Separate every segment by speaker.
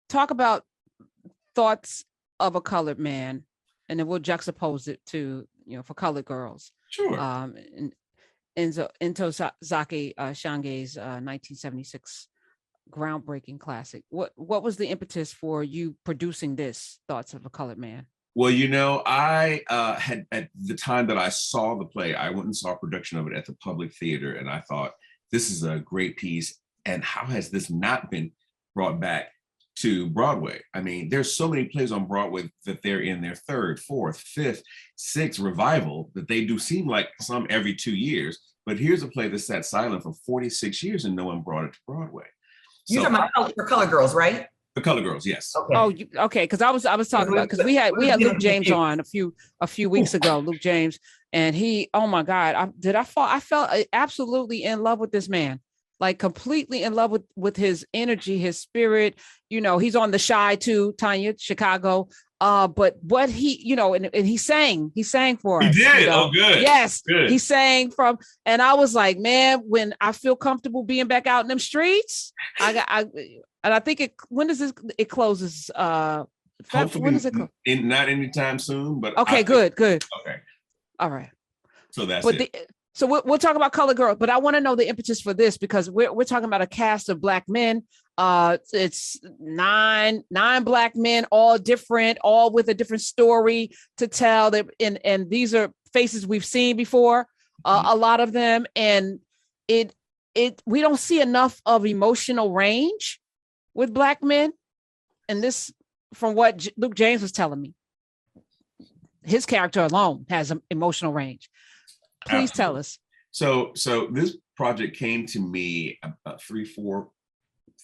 Speaker 1: talk about thoughts of a colored man, and then we'll juxtapose it to, for colored girls.
Speaker 2: Sure.
Speaker 1: Ntozake Shange's 1976 groundbreaking classic. What was the impetus for you producing this, Thoughts of a Colored Man?
Speaker 2: Well, I had, at the time that I saw the play, I went and saw a production of it at the Public Theater, and I thought, this is a great piece, and how has this not been brought back to Broadway? I mean, there's so many plays on Broadway that they're in their third, fourth, fifth, sixth revival that they do seem like some every 2 years. But here's a play that sat silent for 46 years and no one brought it to Broadway.
Speaker 3: You're talking about for Color Girls, right?
Speaker 2: The Color Girls, yes.
Speaker 1: Okay. Oh, okay. Because I was talking about, because we had Luke James on a few weeks ago. Luke James, and he, oh my God, I felt absolutely in love with this man. Like completely in love with his energy, his spirit. He's on The Chi too, Tonya, Chicago. But what he, and he sang for us.
Speaker 2: He did. Oh, good.
Speaker 1: Yes,
Speaker 2: good.
Speaker 1: He sang and I was like, man, when I feel comfortable being back out in them streets, and I think when does it closes?
Speaker 2: Hopefully,
Speaker 1: when does it close?
Speaker 2: Not anytime soon, but
Speaker 1: okay, good. Okay, all right.
Speaker 2: So that's it.
Speaker 1: So we'll talk about Color Girl, but I want to know the impetus for this, because we're talking about a cast of Black men. It's nine Black men, all different, all with a different story to tell. And these are faces we've seen before, a lot of them, and we don't see enough of emotional range with Black men. And this, from what Luke James was telling me, his character alone has an emotional range. Please tell us.
Speaker 2: So this project came to me about 3, 4,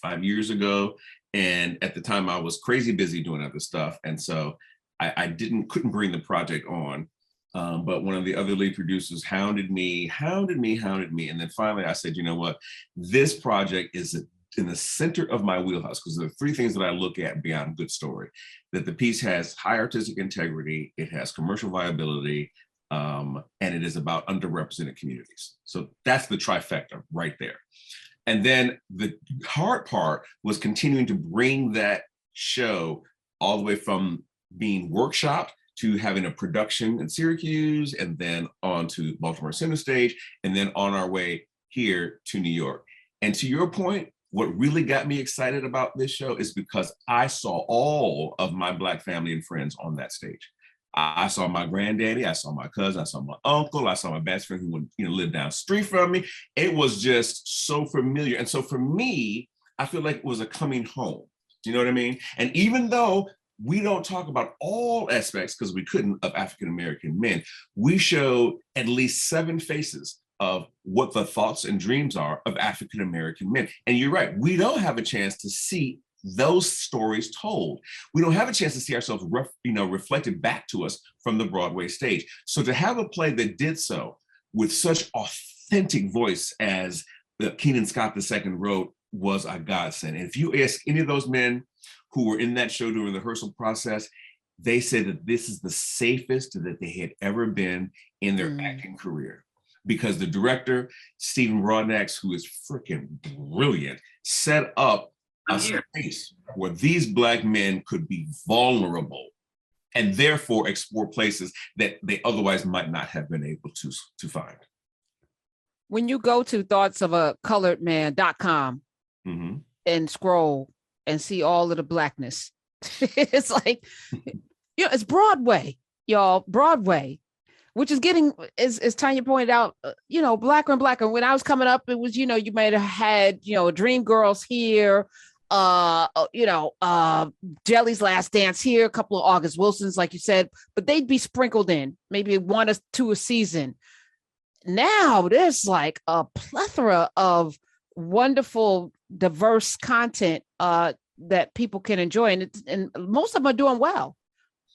Speaker 2: 5 years ago. And at the time I was crazy busy doing other stuff. And so I couldn't bring the project on. But one of the other lead producers hounded me. And then finally I said, you know what, this project is in the center of my wheelhouse, because there are 3 things that I look at beyond good story: that the piece has high artistic integrity, it has commercial viability, and it is about underrepresented communities. So that's the trifecta right there. And then the hard part was continuing to bring that show all the way from being workshopped to having a production in Syracuse, and then on to Baltimore Center Stage, and then on our way here to New York. And to your point, what really got me excited about this show is because I saw all of my Black family and friends on that stage. I saw my granddaddy, I saw my cousin, I saw my uncle, I saw my best friend who lived down the street from me. It was just so familiar. And so for me, I feel like it was a coming home. Do you know what I mean? And even though we don't talk about all aspects, because we couldn't, of African-American men, we show at least 7 faces of what the thoughts and dreams are of African-American men. And you're right, we don't have a chance to see those stories told. We don't have a chance to see ourselves reflected back to us from the Broadway stage. So to have a play that did so with such authentic voice as the Keenan Scott II wrote was a godsend. And if you ask any of those men who were in that show during the rehearsal process, they said that this is the safest that they had ever been in their acting career. Because the director, Stephen Broadnax, who is freaking brilliant, set up a space where these Black men could be vulnerable and therefore explore places that they otherwise might not have been able to find.
Speaker 1: When you go to thoughtsofacoloredman.com and scroll and see all of the Blackness, it's like, it's Broadway, y'all, Broadway, which is getting, as Tonya pointed out, blacker and blacker. When I was coming up, it was, you might have had, Dream Girls here, Jelly's Last Dance here, a couple of August Wilsons, like you said, but they'd be sprinkled in, maybe 1 or 2 a season. Now there's like a plethora of wonderful, diverse content that people can enjoy, and most of them are doing well.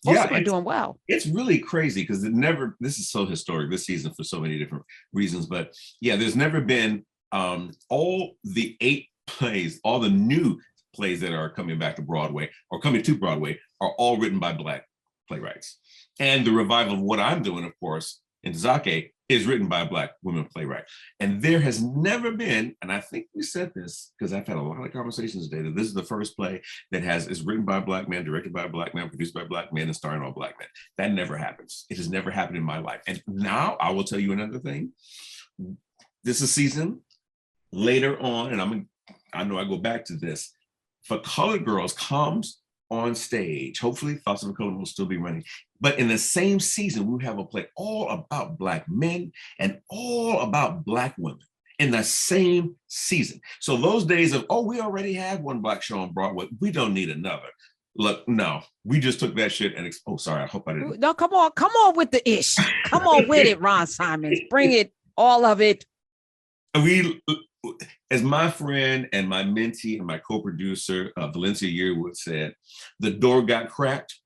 Speaker 1: Most of them are doing well.
Speaker 2: It's really crazy because this is so historic this season for so many different reasons. But yeah, there's never been all the 8 plays, all the new plays that are coming back to Broadway or coming to Broadway are all written by Black playwrights. And the revival of what I'm doing, of course, in Zake is written by a Black woman playwright. And there has never been, and I think we said this because I've had a lot of conversations today, that this is the first play that is written by a Black man, directed by a Black man, produced by a Black man, and starring all Black men. That never happens. It has never happened in my life. And now I will tell you another thing. This is season later on, and I know I go back to this. For Colored Girls comes on stage. Hopefully Thoughts of a Color will still be running. But in the same season, we have a play all about Black men and all about Black women in the same season. So those days of, oh, we already have one Black show on Broadway, we don't need another. Look, no, we just took that shit and, oh, sorry, I hope I didn't.
Speaker 1: No, come on with the ish. Come on with it, Ron Simons. Bring it, all of it.
Speaker 2: As my friend and my mentee and my co-producer, Valencia Yearwood said, the door got cracked.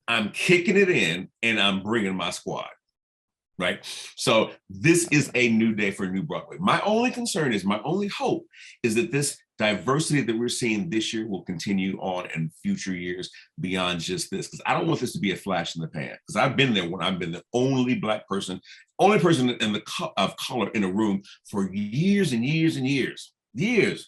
Speaker 2: I'm kicking it in and I'm bringing my squad, right? So this is a new day for New Broadway. My only concern is, my only hope is that this diversity that we're seeing this year will continue on in future years beyond just this. Because I don't want this to be a flash in the pan. Because I've been there when I've been the only Black person, only person of color in a room for years and years and years,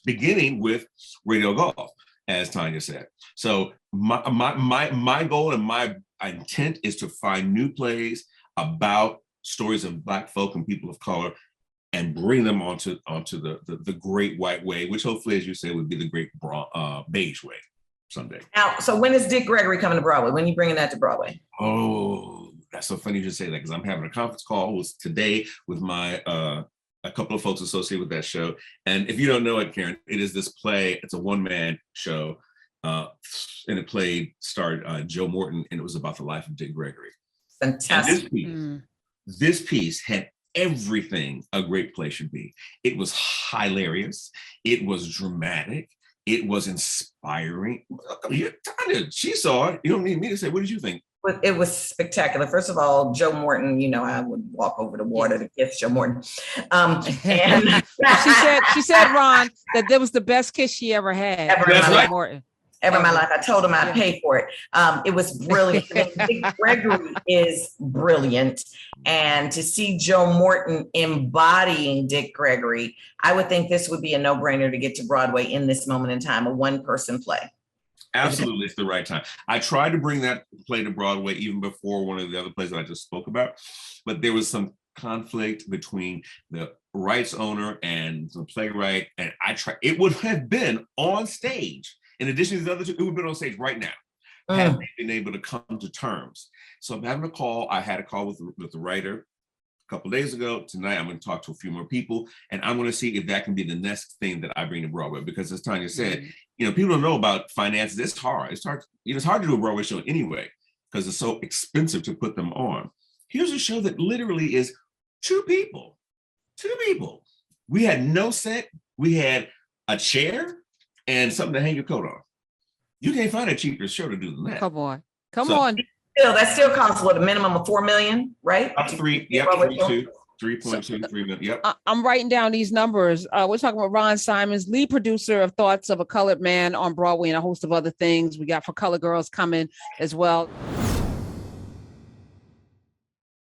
Speaker 2: beginning with Radio Golf, as Tonya said. So my goal and my intent is to find new plays about stories of Black folk and people of color and bring them onto the great white way, which hopefully, as you say, would be the great beige way someday.
Speaker 3: Now, so when is Dick Gregory coming to Broadway? When are you bringing that to Broadway?
Speaker 2: Oh, that's so funny you should say that, because I'm having a conference call today with my a couple of folks associated with that show. And if you don't know it, Karen, it is this play. It's a one-man show, and it starred Joe Morton, and it was about the life of Dick Gregory.
Speaker 3: Fantastic.
Speaker 2: This piece had everything a great play should be. It was hilarious. It was dramatic. It was inspiring. Tonya, she saw it. You don't need me to say, what did you think?
Speaker 3: It was spectacular. First of all, Joe Morton, I would walk over the water to kiss Joe Morton. And
Speaker 1: she said, Ron, that that was the best kiss she ever had. Morton.
Speaker 3: Ever in my life. I told him I'd pay for it. It was brilliant. Dick Gregory is brilliant. And to see Joe Morton embodying Dick Gregory, I would think this would be a no-brainer to get to Broadway in this moment in time, a one-person play.
Speaker 2: Absolutely, it's the right time. I tried to bring that play to Broadway even before one of the other plays that I just spoke about, but there was some conflict between the rights owner and the playwright, and it would have been on stage. In addition to the other two, it would have been on stage right now, had they been able to come to terms. So I'm having a call. I had a call with the writer a couple of days ago. Tonight, I'm going to talk to a few more people, and I'm going to see if that can be the next thing that I bring to Broadway. Because as Tonya said, people don't know about finances. It's hard. It's hard to do a Broadway show anyway, because it's so expensive to put them on. Here's a show that literally is two people. We had no set. We had a chair and something to hang your coat on. You can't find a cheaper show to do than that.
Speaker 1: Come on.
Speaker 3: That still costs a minimum of $4 million, right?
Speaker 2: Up to 3.2, 3 million. Yep.
Speaker 1: I'm writing down these numbers. We're talking about Ron Simons, lead producer of Thoughts of a Colored Man on Broadway and a host of other things. We got For Colored Girls coming as well.